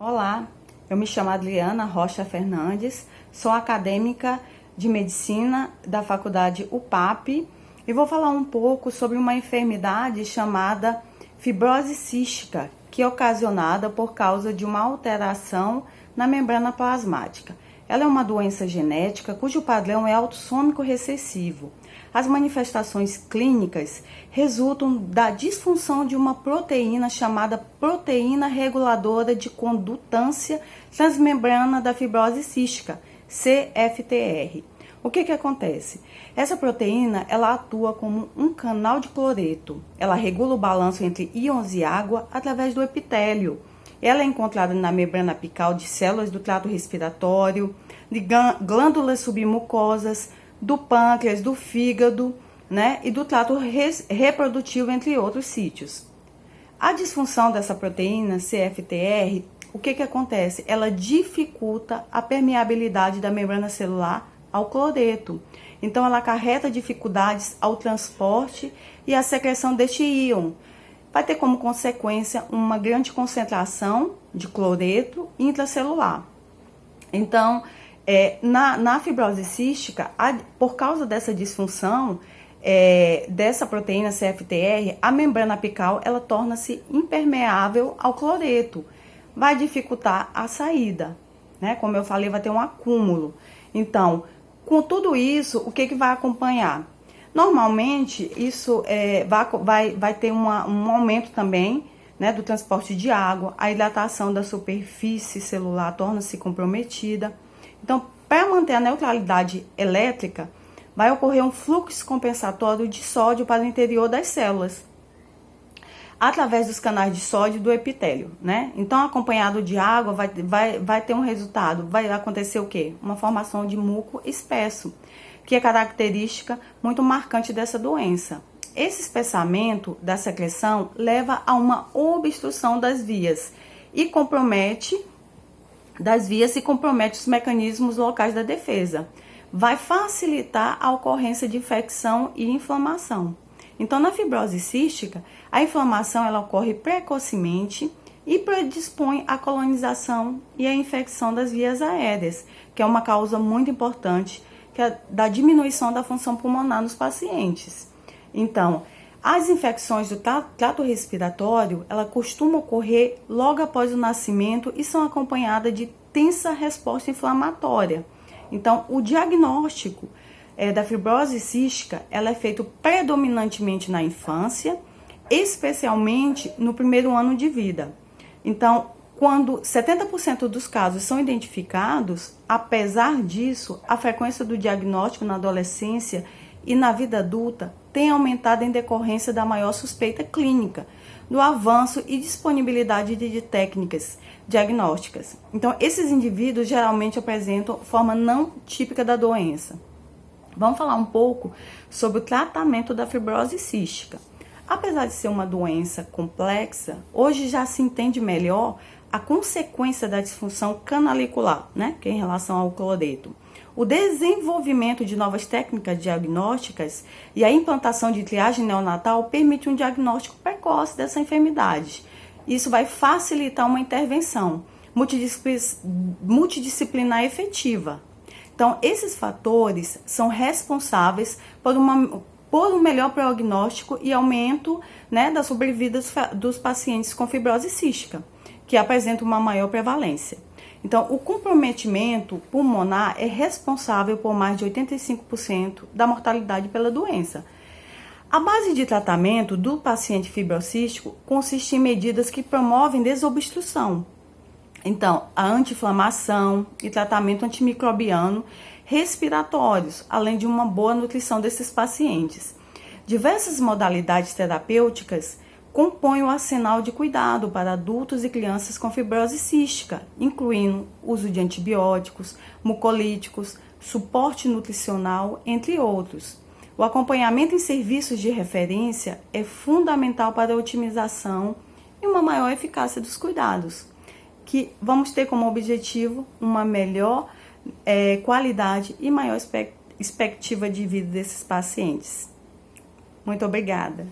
Olá, eu me chamo Adriana Rocha Fernandes, sou acadêmica de medicina da faculdade UPAP e vou falar um pouco sobre uma enfermidade chamada fibrose cística, que é ocasionada por causa de uma alteração na membrana plasmática. Ela é uma doença genética cujo padrão é autossômico recessivo. As manifestações clínicas resultam da disfunção de uma proteína chamada proteína reguladora de condutância transmembrana da fibrose cística, CFTR. O que acontece? Essa proteína ela atua como um canal de cloreto. Ela regula o balanço entre íons e água através do epitélio. Ela é encontrada na membrana apical de células do trato respiratório, de glândulas submucosas, do pâncreas, do fígado, né, e do trato reprodutivo, entre outros sítios. A disfunção dessa proteína CFTR, o que acontece? Ela dificulta a permeabilidade da membrana celular ao cloreto. Então, ela acarreta dificuldades ao transporte e à secreção deste íon. Vai ter como consequência uma grande concentração de cloreto intracelular. Então, na fibrose cística, por causa dessa disfunção dessa proteína CFTR, a membrana apical ela torna-se impermeável ao cloreto, vai dificultar a saída, né? Como eu falei, vai ter um acúmulo. Então, com tudo isso, o que vai acompanhar? Normalmente, isso vai ter um aumento também, né, do transporte de água, a hidratação da superfície celular torna-se comprometida. Então, para manter a neutralidade elétrica, vai ocorrer um fluxo compensatório de sódio para o interior das células, através dos canais de sódio do epitélio, né? Então, acompanhado de água, vai ter um resultado. Vai acontecer o quê? Uma formação de muco espesso, que é característica muito marcante dessa doença. Esse espessamento da secreção leva a uma obstrução das vias e compromete os mecanismos locais da defesa. Vai facilitar a ocorrência de infecção e inflamação. Então, na fibrose cística, a inflamação ela ocorre precocemente e predispõe à colonização e à infecção das vias aéreas, que é uma causa muito importante da diminuição da função pulmonar nos pacientes. Então, as infecções do trato respiratório, ela costuma ocorrer logo após o nascimento e são acompanhadas de tensa resposta inflamatória. Então, o diagnóstico da fibrose cística, ela é feito predominantemente na infância, especialmente no primeiro ano de vida. Então, quando 70% dos casos são identificados, apesar disso, a frequência do diagnóstico na adolescência e na vida adulta tem aumentado em decorrência da maior suspeita clínica, do avanço e disponibilidade de técnicas diagnósticas. Então, esses indivíduos geralmente apresentam forma não típica da doença. Vamos falar um pouco sobre o tratamento da fibrose cística. Apesar de ser uma doença complexa, hoje já se entende melhor a consequência da disfunção canalicular, né, que é em relação ao cloreto. O desenvolvimento de novas técnicas diagnósticas e a implantação de triagem neonatal permite um diagnóstico precoce dessa enfermidade. Isso vai facilitar uma intervenção multidisciplinar efetiva. Então, esses fatores são responsáveis por um melhor prognóstico e aumento, né, da sobrevida dos pacientes com fibrose cística, que apresentam uma maior prevalência. Então, o comprometimento pulmonar é responsável por mais de 85% da mortalidade pela doença. A base de tratamento do paciente fibrocístico consiste em medidas que promovem desobstrução. Então, a anti-inflamação e tratamento antimicrobiano respiratórios, além de uma boa nutrição desses pacientes. Diversas modalidades terapêuticas compõem o arsenal de cuidado para adultos e crianças com fibrose cística, incluindo uso de antibióticos, mucolíticos, suporte nutricional, entre outros. O acompanhamento em serviços de referência é fundamental para a otimização e uma maior eficácia dos cuidados, que vamos ter como objetivo uma melhor qualidade e maior expectativa de vida desses pacientes. Muito obrigada.